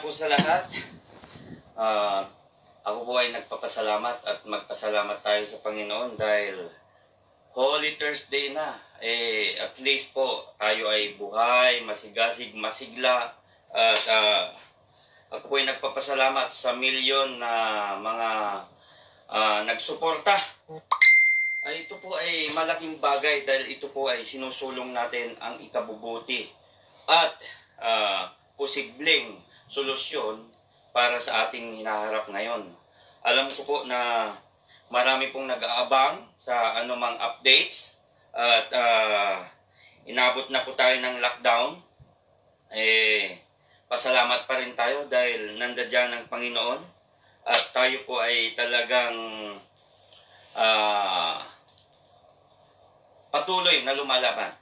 po sa lahat. Ah, ako po ay nagpapasalamat at magpasalamat tayo sa Panginoon dahil Holy Thursday na. At least po tayo ay buhay, masigasig, masigla. At ako po ay nagpapasalamat sa milyon na mga nagsuporta. Ito po ay malaking bagay dahil ito po ay sinusulong natin ang ikabubuti at posibleng solusyon para sa ating hinaharap ngayon. Alam ko po na marami pong nag-aabang sa anumang updates at inabot na po tayo ng lockdown. Pasalamat pa rin tayo dahil nandiyan ang Panginoon at tayo po ay talagang patuloy na lumalaban.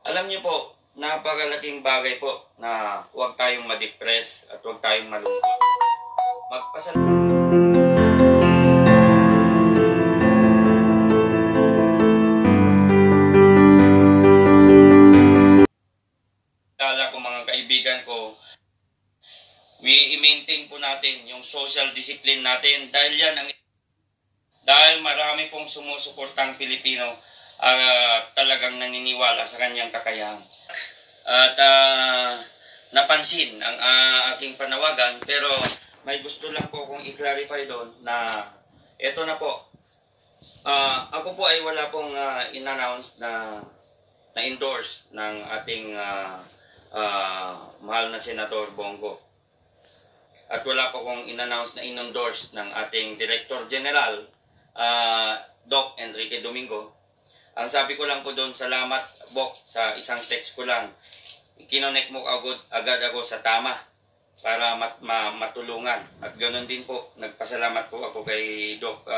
Alam niyo po, napakalaking bagay po na huwag tayong ma-depress at huwag tayong malungkot. Lala ko mga kaibigan ko, i-maintain po natin yung social discipline natin dahil marami pong sumusuportang Pilipino talagang naniniwala sa kanyang kakayahan. At napansin ang aking panawagan, pero may gusto lang po akong i-clarify doon na eto na po. Ako po ay wala pong in-announce na endorse ng ating mahal na Senador Bongo. At wala po akong in-announce na in-endorse ng ating Director General, Doc Enrique Domingo. Ang sabi ko lang po doon, salamat Bok, sa isang text ko lang. Kinonek mo agad ako sa tama para matulungan. At ganoon din po, nagpasalamat po ako kay Doc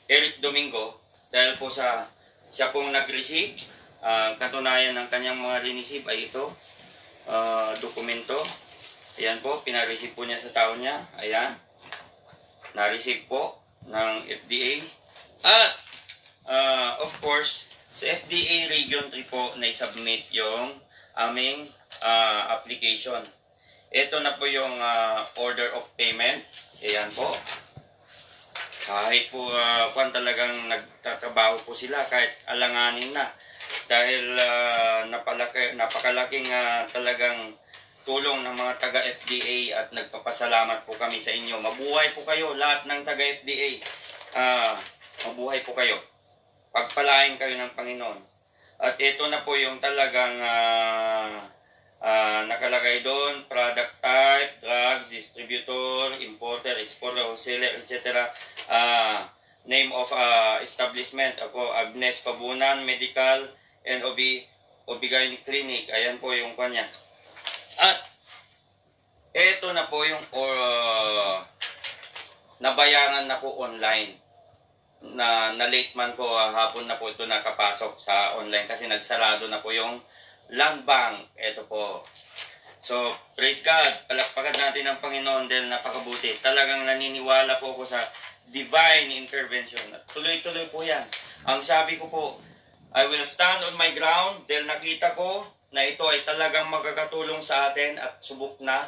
Eric Domingo dahil po siya pong nag-receive. Katunayan ng kanyang mga receive ay ito, dokumento. Ayan po, pina-receive po niya sa tao niya. Ayan, na-receive po ng FDA. At of course, sa FDA Region 3 po na-submit yung aming application. Ito na po yung order of payment. Ayan po. Kahit po kung talagang nagtatrabaho po sila, kahit alanganin na. Dahil napakalaking talagang tulong ng mga taga-FDA at nagpapasalamat po kami sa inyo. Mabuhay po kayo, lahat ng taga-FDA. Mabuhay po kayo. Pagpalain kayo ng Panginoon. At ito na po yung talagang nakalagay doon, product type, drugs, distributor, importer, exporter, wholesaler, etc. Name of establishment, ako, Agnes Pabunan Medical and Obigay Clinic. Ayan po yung kanya. At ito na po yung nabayaran na po online. Na late man po, hapon na po ito nakapasok sa online kasi nagsarado na po yung land bank. Ito po. So, praise God. Palakpakan natin ang Panginoon dahil napakabuti. Talagang naniniwala po ako sa divine intervention. At tuloy-tuloy po yan. Ang sabi ko po, I will stand on my ground dahil nakita ko na ito ay talagang magkakatulong sa atin at subok na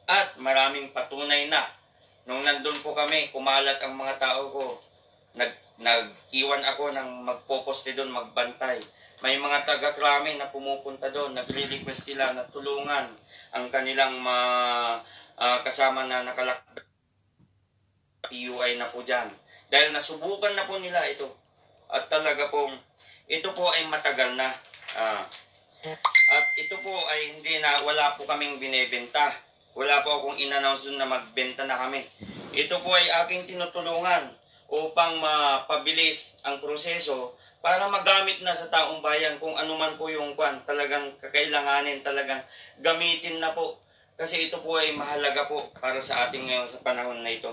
at maraming patunay na. Nung nandun po kami, kumalat ang mga tao ko. Nag-iwan ako ng magpoposte doon, magbantay. May mga taga-krami na pumupunta doon, nagre-request sila na tulungan ang kanilang kasama na nakalakda. PUI na po dyan. Dahil nasubukan na po nila ito. At talaga pong, ito po ay matagal na. At ito po ay wala po kaming binebenta. Wala po akong in-announce doon na magbenta na kami. Ito po ay aking tinutulungan upang mapabilis ang proseso para magamit na sa taong bayan kung ano man po yung talagang kakailanganin, talagang gamitin na po. Kasi ito po ay mahalaga po para sa ating ngayon sa panahon na ito.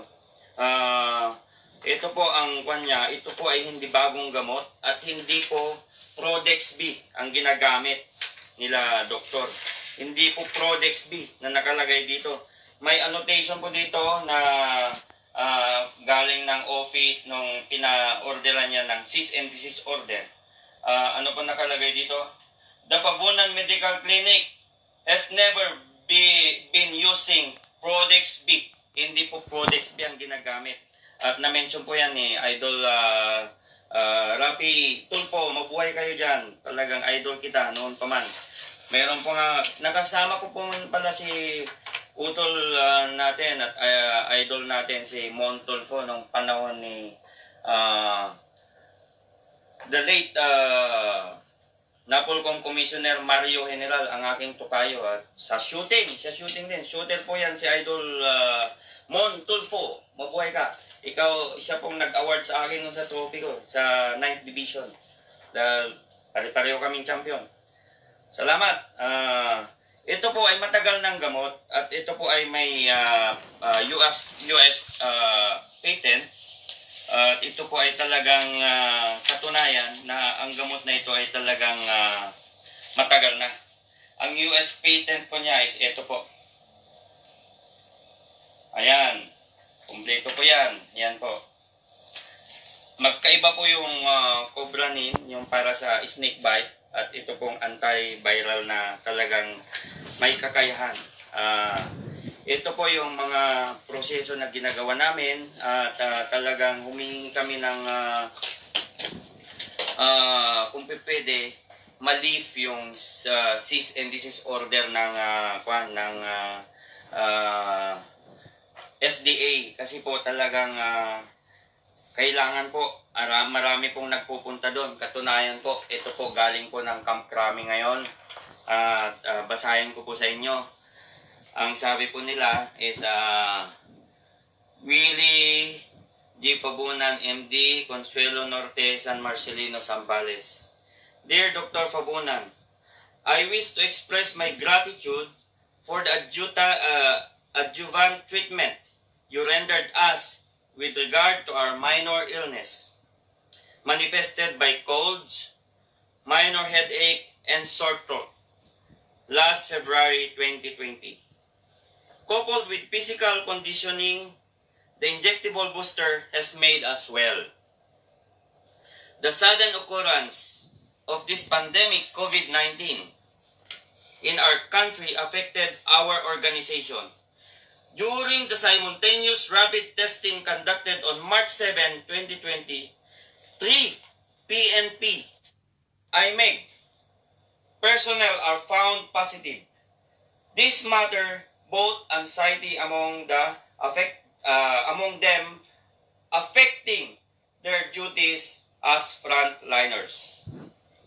Ito po ang niya, ito po ay hindi bagong gamot at hindi po Prodex B ang ginagamit nila doktor. Hindi po Prodex B na nakalagay dito. May annotation po dito na galing ng office nung pina-orderan niya ng cease and desist order. Ano po nakalagay dito? The Pabunan Medical Clinic has never been using Prodex B. Hindi po Prodex B ang ginagamit. At na-mention po yan ni Idol Rapi Tulfo. Mabuhay kayo dyan. Talagang idol kita noon pa man. Meron po nga, nakasama ko po pala si utol natin at idol natin si Mon Tulfo nung panahon ni the late Napolcom Commissioner Mario General, ang aking tukayo. At sa shooting din. Shooter po yan si Idol Mon Tulfo. Mabuhay ka. Ikaw, siya pong nag-award sa akin nung sa trophy ko, sa 9th Division. Dahil pare-pareho kaming champion. Salamat. Ito po ay matagal ng gamot at ito po ay may US patent. At ito po ay talagang katunayan na ang gamot na ito ay talagang matagal na. Ang US patent po niya is ito po. Ayan. Kumpleto po yan. Yan po. Magkaiba po yung Cobranin, yung para sa snake bite. At ito pong antiviral na talagang may kakayahan. Ito po yung mga proseso na ginagawa namin at talagang humingi kami ng kung pwede ma-lift yung cease and desist order ng FDA kasi po talagang kailangan po marami pong nagpupunta doon. Katunayan po, ito po galing po ng Camp Crame ngayon at basahin ko po sa inyo. Ang sabi po nila is Willie G. Fabunan, MD, Consuelo Norte, San Marcelino, Zambales. Dear Dr. Fabunan, I wish to express my gratitude for the adjuvant treatment you rendered us with regard to our minor illness, manifested by colds, minor headache, and sore throat last February 2020. Coupled with physical conditioning, the injectable booster has made us well. The sudden occurrence of this pandemic COVID-19 in our country affected our organization. During the simultaneous rapid testing conducted on March 7, 2020, 3 PNP IMEG personnel are found positive. This matter both anxiety among them affecting their duties as frontliners.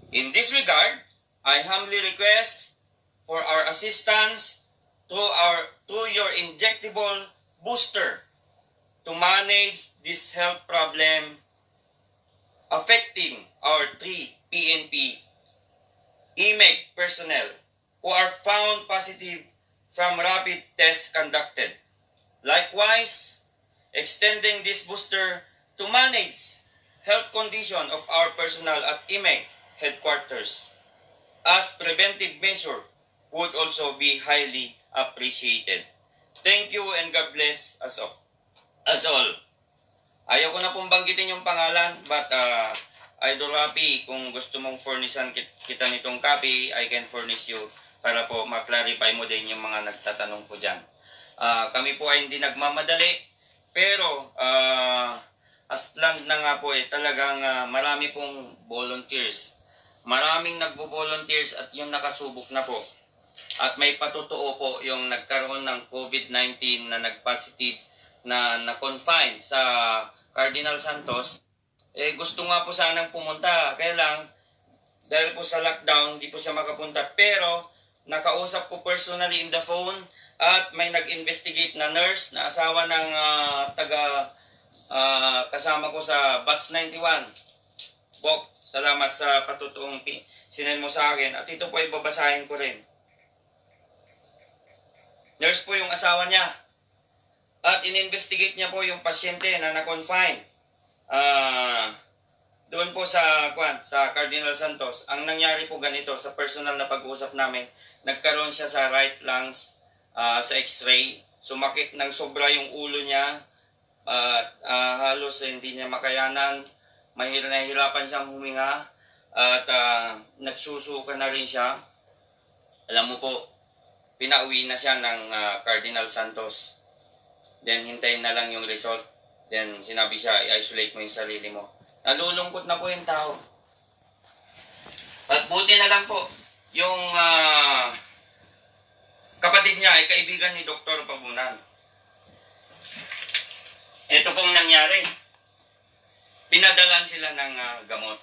In this regard, I humbly request for our assistance to your injectable booster to manage this health problem affecting our 3 PNP IMEG personnel who are found positive from rapid tests conducted. Likewise, extending this booster to manage health condition of our personnel at IMEG headquarters as preventive measure would also be highly appreciated. Thank you and God bless us all. Ayaw ko na pong banggitin yung pangalan, but Idol Rapi, kung gusto mong furnishan kita nitong copy, I can furnish you para po ma-clarify mo din yung mga nagtatanong po dyan. Kami po ay hindi nagmamadali, pero as planned na nga po talagang marami pong volunteers. Maraming nagbo-volunteers at yung nakasubok na po. At may patotoo po yung nagkaroon ng COVID-19 na nag-positive na na-confine sa Cardinal Santos. Gusto nga po sanang pumunta. Kaya lang, dahil po sa lockdown, hindi po siya makapunta. Pero, nakausap ko personally in the phone at may nag-investigate na nurse na asawa ng kasama ko sa Batch 91. Bok, salamat sa patutuong sinend mo sa akin. At ito po ay babasahin ko rin. Nurse po yung asawa niya. At in-investigate niya po yung pasyente na na-confine. Doon po sa Cardinal Santos. Ang nangyari po ganito sa personal na pag-uusap namin, nagkaroon siya sa right lungs sa x-ray. Sumakit ng sobra yung ulo niya. Halos hindi niya makayanan. Nahihirapan siyang huminga. At nagsusuka na rin siya. Alam mo po, pinauwi na siya ng Cardinal Santos. Then hintayin na lang yung result. Then sinabi siya, i-isolate mo yung sarili mo. Nalulungkot na po yung tao. At buti na lang po, yung kapatid niya ay kaibigan ni Dr. Pabunan. Ito pong nangyari. Pinadalan sila ng gamot.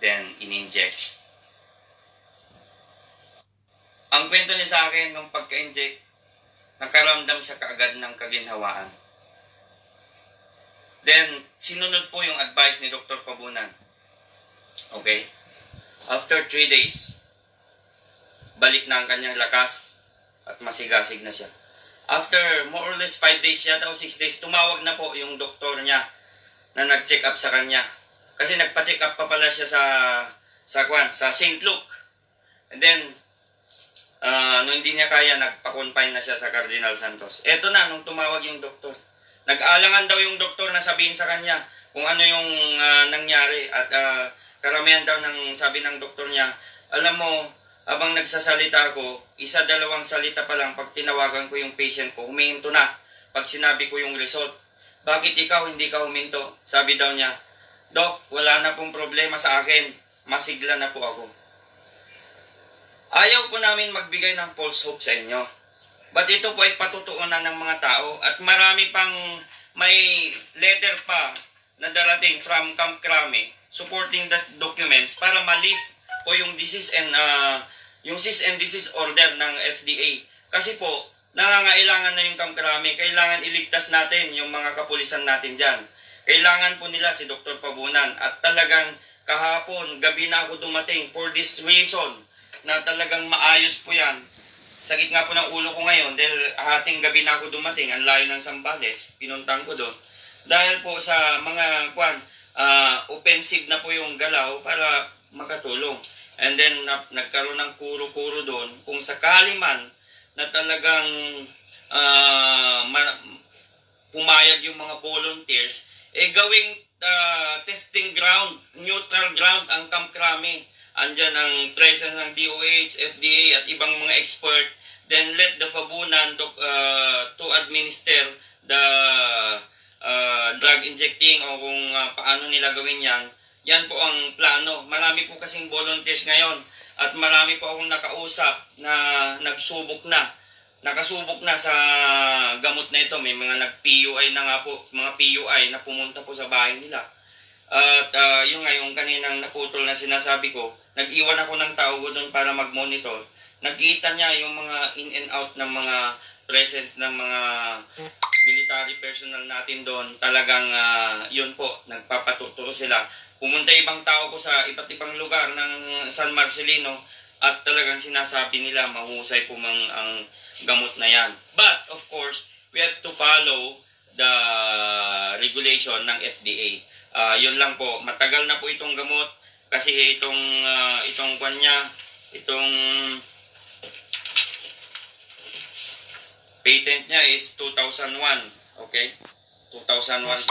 Then in-inject. Ang kwento niya sa akin, nung pagka-inject, nakaramdam siya kaagad ng kaginhawaan. Then, sinunod po yung advice ni Dr. Pabunan. Okay? After 3 days, balik na ang kanyang lakas at masigasig na siya. After more or less 5 days yata o 6 days, tumawag na po yung doktor niya na nag-check up sa kanya. Kasi nagpa-check up pa pala siya sa St. Luke. And then, nung hindi niya kaya, nagpa-confine na siya sa Cardinal Santos. Eto na, nung tumawag yung doktor. Nag-aalangan daw yung doktor na sabihin sa kanya kung ano yung nangyari. At karamihan daw ng sabi ng doktor niya, alam mo, habang nagsasalita ako, 1-2 salita pa lang pag tinawagan ko yung patient ko, humihinto na pag sinabi ko yung result. Bakit ikaw hindi ka huminto? Sabi daw niya, Dok, wala na pong problema sa akin. Masigla na po ako. Ayaw po namin magbigay ng false hope sa inyo. But ito po ay patutuunan ng mga tao at marami pang may letter pa na darating from Camp Crame supporting the documents para ma-lift po yung cease and desist order ng FDA. Kasi po, nangangailangan na yung Camp Crame, kailangan iligtas natin yung mga kapulisan natin dyan. Kailangan po nila si Dr. Pabunan at talagang kahapon, gabi na ako dumating for this reason na talagang maayos po yan. Sakit nga po ng ulo ko ngayon dahil hating gabi na ako dumating, ang layo ng Zambales, pinuntang ko doon. Dahil po sa mga offensive na po yung galaw para makatulong. And then nagkaroon ng kuro-kuro doon kung sakali man na talagang pumayag yung mga volunteers, gawing testing ground, neutral ground ang Camp Crame. Andyan ang presence ng DOH, FDA at ibang mga expert. Then let the Pabunan to administer the drug injecting o kung paano nila gawin yan. Yan po ang plano. Marami po kasing volunteers ngayon at marami po akong nakausap na nagsubok na. Nakasubok na sa gamot na ito. May mga nag-PUI na nga po, mga PUI na pumunta po sa bahay nila. At yung ngayong kaninang naputol na sinasabi ko, nag-iwan ako ng tao doon para mag-monitor. Nakita niya yung mga in and out ng mga presence ng mga military personnel natin doon. Talagang yun po, nagpapatuturo sila. Pumunta ibang tao ko sa iba't ibang lugar ng San Marcelino at talagang sinasabi nila mahusay po ang gamot na yan. But of course, we have to follow the regulation ng FDA. Yun lang po, matagal na po itong gamot kasi itong kanya, itong patent niya is 2001, okay? 2001